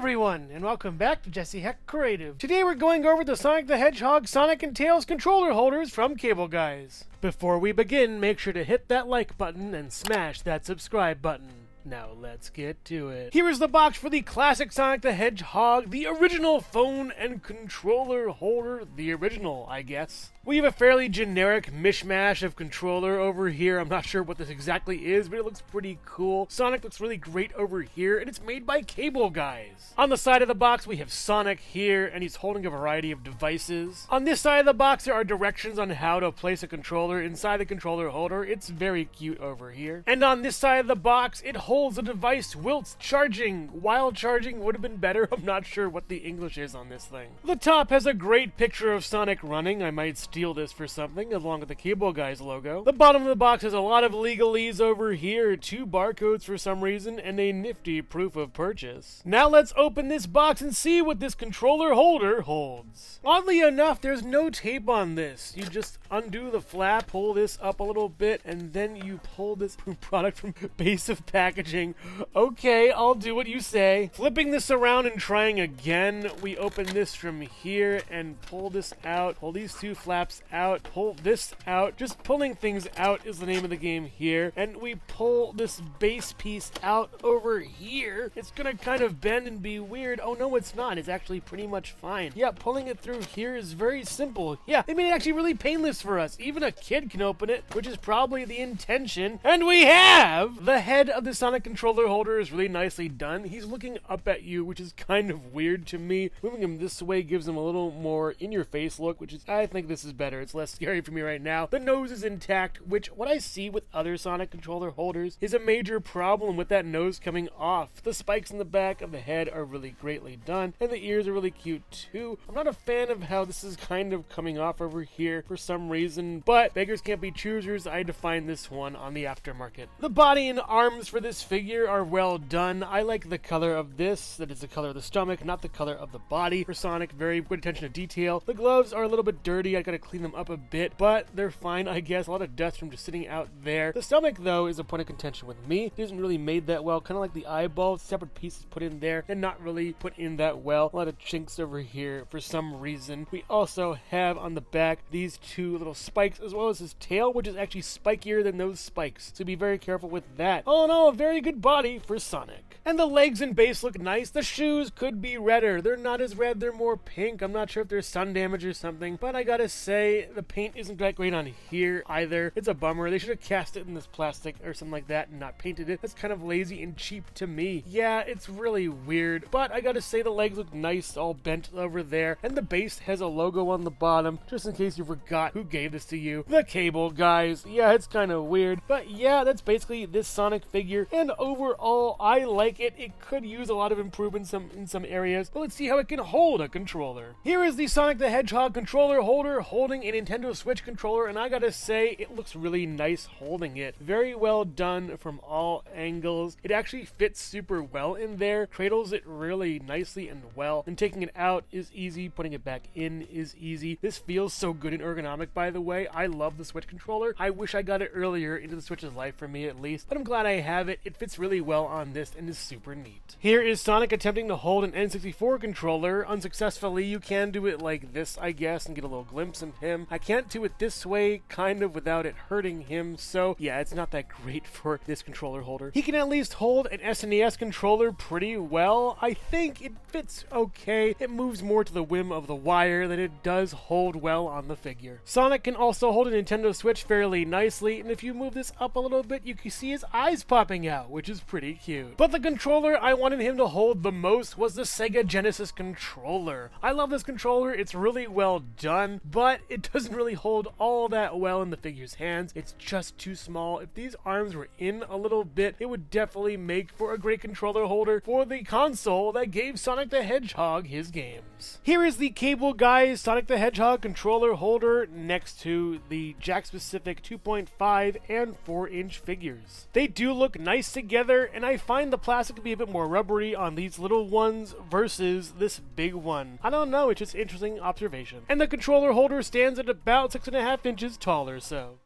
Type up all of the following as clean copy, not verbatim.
everyone, and welcome back to Jesse Hecht Creative. Today we're going over the Sonic the Hedgehog Sonic and Tails controller holders from Cable Guys. Before we begin, make sure to hit that like button and smash that subscribe button. Now let's get to it. Here is the box for the classic Sonic the Hedgehog, the original phone and controller holder, the original, I guess. We have a fairly generic mishmash of controller over here. I'm not sure what this exactly is, but it looks pretty cool. Sonic looks really great over here, and it's made by Cable Guys. On the side of the box, we have Sonic here, and he's holding a variety of devices. On this side of the box, there are directions on how to place a controller inside the controller holder. It's very cute over here. And on this side of the box, it holds a device whilst charging. While charging would have been better. I'm not sure what the English is on this thing. The top has a great picture of Sonic running. I might steal this for something, along with the Cable Guys logo. The bottom of the box has a lot of legalese over here, 2 barcodes for some reason, and a nifty proof of purchase. Now let's open this box and see what this controller holder holds. Oddly enough, there's no tape on this. You just undo the flap, pull this up a little bit, and then you pull this product from base of packaging. Okay, I'll do what you say. Flipping this around and trying again, we open this from here and pull this out, pull these 2 flaps out, pull this out. Just pulling things out is the name of the game here. And we pull this base piece out over here. It's gonna kind of bend and be weird. Oh no, it's not. It's actually pretty much fine. Yeah, pulling it through here is very simple. Yeah, they made it actually really painless for us. Even a kid can open it, which is probably the intention. And we have the head of the Sonic controller holder is really nicely done. He's looking up at you, which is kind of weird to me. Moving him this way gives him a little more in-your-face look, which is, I think this is better. It's less scary for me right now. The nose is intact, which what I see with other Sonic controller holders is a major problem with that nose coming off. The spikes in the back of the head are really greatly done, and the ears are really cute too. I'm not a fan of how this is kind of coming off over here for some reason, but beggars can't be choosers. I had to find this one on the aftermarket. The body and arms for this figure are well done. I like the color of this, that is the color of the stomach, not the color of the body. For Sonic, very good attention to detail. The gloves are a little bit dirty. I gotta clean them up a bit, but they're fine, I guess. A lot of dust from just sitting out there. The stomach, though, is a point of contention with me. It isn't really made that well. Kind of like the eyeball, separate pieces put in there and not really put in that well. A lot of chinks over here for some reason. We also have on the back these 2 little spikes, as well as his tail, which is actually spikier than those spikes. So be very careful with that. All in all, a very good body for Sonic. And the legs and base look nice. The shoes could be redder. They're not as red, they're more pink. I'm not sure if there's sun damage or something, but I gotta say, the paint isn't that great on here either. It's a bummer. They should have cast it in this plastic or something like that and not painted it. That's kind of lazy and cheap to me. Yeah, it's really weird, but I gotta say the legs look nice, all bent over there, and the base has a logo on the bottom, just in case you forgot who gave this to you. The Cable Guys. Yeah, it's kind of weird, but yeah, that's basically this Sonic figure, and overall, I like it. It could use a lot of improvement in some areas, but let's see how it can hold a controller. Here is the Sonic the Hedgehog controller holder holding a Nintendo Switch controller, and I gotta say, it looks really nice holding it. Very well done from all angles. It actually fits super well in there, cradles it really nicely and well, and taking it out is easy, putting it back in is easy. This feels so good and ergonomic, by the way. I love the Switch controller. I wish I got it earlier into the Switch's life, for me at least, but I'm glad I have it. It fits really well on this and is super neat. Here is Sonic attempting to hold an N64 controller. Unsuccessfully, you can do it like this, I guess, and get a little glimpse of him. I can't do it this way, kind of, without it hurting him, so yeah, it's not that great for this controller holder. He can at least hold an SNES controller pretty well. I think it fits okay. It moves more to the whim of the wire than it does hold well on the figure. Sonic can also hold a Nintendo Switch fairly nicely, and if you move this up a little bit, you can see his eyes popping out, which is pretty cute. But the controller I wanted him to hold the most was the Sega Genesis controller. I love this controller. It's really well done, but it doesn't really hold all that well in the figure's hands. It's just too small. If these arms were in a little bit, it would definitely make for a great controller holder for the console that gave Sonic the Hedgehog his games. Here is the Cable Guys Sonic the Hedgehog controller holder next to the Jack-specific 2.5 and 4-inch figures. They do look nice together, and I find the plastic to be a bit more rubbery on these little ones versus this big one. I don't know, it's just interesting observation. And the controller holder stands at about 6.5 inches tall or so.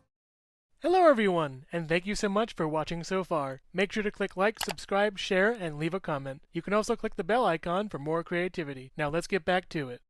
Hello everyone, and thank you so much for watching so far. Make sure to click like, subscribe, share, and leave a comment. You can also click the bell icon for more creativity. Now let's get back to it.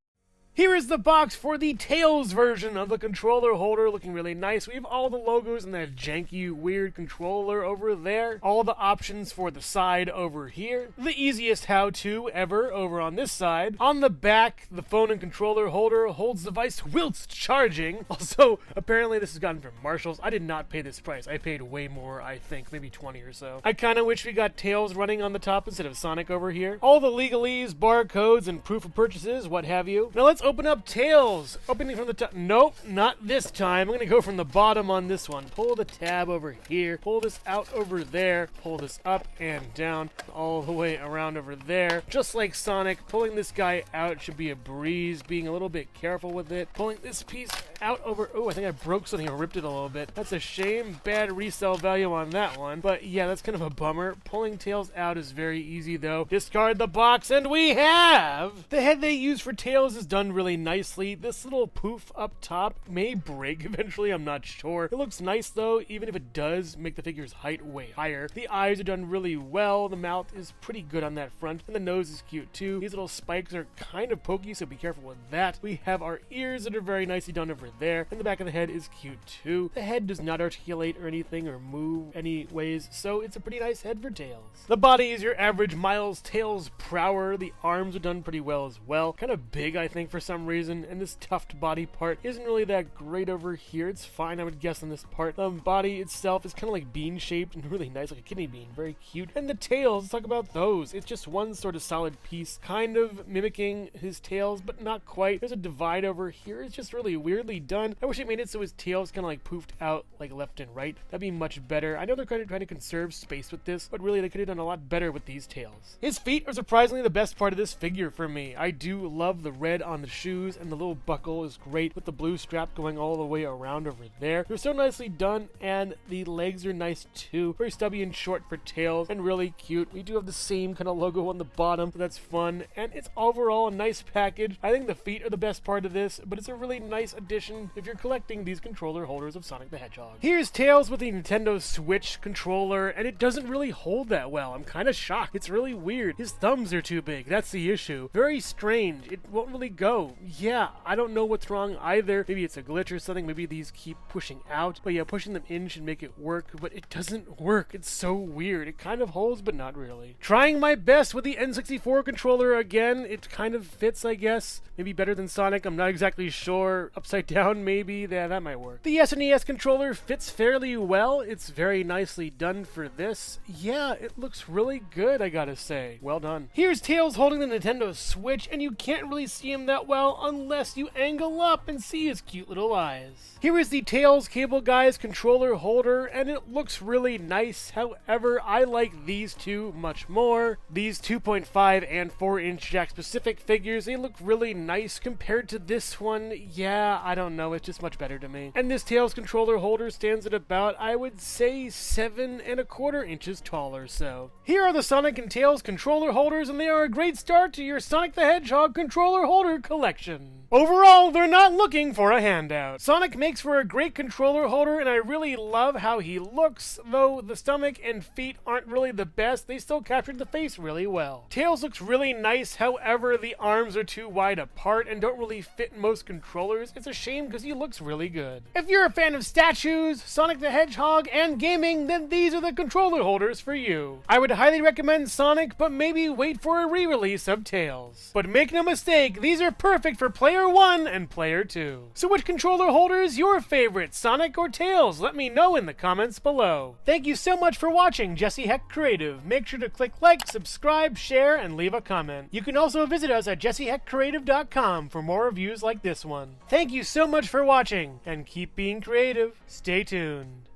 Here is the box for the Tails version of the controller holder, looking really nice. We have all the logos and that janky, weird controller over there. All the options for the side over here. The easiest how-to ever over on this side. On the back, the phone and controller holder holds the device whilst charging. Also, apparently this is gotten from Marshalls. I did not pay this price. I paid way more, I think, maybe 20 or so. I kind of wish we got Tails running on the top instead of Sonic over here. All the legalese, barcodes, and proof of purchases, what have you. Now let's open up Tails. Opening from the top. Nope, not this time. I'm going to go from the bottom on this one. Pull the tab over here. Pull this out over there. Pull this up and down all the way around over there. Just like Sonic, pulling this guy out should be a breeze. Being a little bit careful with it. Pulling this piece out over... Oh, I think I broke something or ripped it a little bit. That's a shame. Bad resale value on that one. But yeah, that's kind of a bummer. Pulling Tails out is very easy though. Discard the box and we have... The head they use for Tails is done really nicely. This little poof up top may break eventually, I'm not sure. It looks nice though, even if it does make the figure's height way higher. The eyes are done really well. The mouth is pretty good on that front, and the nose is cute too. These little spikes are kind of pokey, so be careful with that. We have our ears that are very nicely done over there, and the back of the head is cute too. The head does not articulate or anything or move any ways, so it's a pretty nice head for Tails. The body is your average Miles Tails Prower. The arms are done pretty well as well. Kind of big, I think, for some reason, and this tuft body part isn't really that great over here. It's fine, I would guess, on this part. The body itself is kind of like bean shaped and really nice, like a kidney bean, very cute. And the tails, let's talk about those. It's just one sort of solid piece, kind of mimicking his tails, but not quite. There's a divide over here. It's just really weirdly done. I wish it made it so his tails kind of like poofed out like left and right. That'd be much better. I know they're kind of trying to conserve space with this, but really they could have done a lot better with these tails. His feet are surprisingly the best part of this figure for me. I do love the red on the shoes, and the little buckle is great with the blue strap going all the way around over there. They're so nicely done, and the legs are nice too. Very stubby and short for Tails, and really cute. We do have the same kind of logo on the bottom, so that's fun, and it's overall a nice package. I think the feet are the best part of this, but it's a really nice addition if you're collecting these controller holders of Sonic the Hedgehog. Here's Tails with the Nintendo Switch controller, and it doesn't really hold that well. I'm kind of shocked. It's really weird. His thumbs are too big. That's the issue. Very strange. It won't really go. Yeah, I don't know what's wrong either. Maybe it's a glitch or something. Maybe these keep pushing out. But yeah, pushing them in should make it work, but it doesn't work. It's so weird. It kind of holds, but not really. Trying my best with the N64 controller again. It kind of fits, I guess. Maybe better than Sonic. I'm not exactly sure. Upside down, maybe. Yeah, that might work. The SNES controller fits fairly well. It's very nicely done for this. Yeah, it looks really good, I gotta say. Well done. Here's Tails holding the Nintendo Switch, and you can't really see him that well unless you angle up and see his cute little eyes. Here is the Tails Cable Guys controller holder, and it looks really nice. However, I like these two much more. These 2.5 and 4-inch Jack-specific figures, they look really nice compared to this one. Yeah, I don't know, it's just much better to me. And this Tails controller holder stands at about, I would say, 7¼ inches tall or so. Here are the Sonic and Tails controller holders, and they are a great start to your Sonic the Hedgehog controller holder collection. Overall, they're not looking for a handout. Sonic makes for a great controller holder, and I really love how he looks, though the stomach and feet aren't really the best. They still captured the face really well. Tails looks really nice, however, the arms are too wide apart and don't really fit in most controllers. It's a shame because he looks really good. If you're a fan of statues, Sonic the Hedgehog, and gaming, then these are the controller holders for you. I would highly recommend Sonic, but maybe wait for a re-release of Tails. But make no mistake, these are perfect for Player 1 and Player 2. So which controller holder is your favorite, Sonic or Tails? Let me know in the comments below. Thank you so much for watching Jesse Hecht Creative. Make sure to click like, subscribe, share, and leave a comment. You can also visit us at jessehechtcreative.com for more reviews like this one. Thank you so much for watching, and keep being creative. Stay tuned.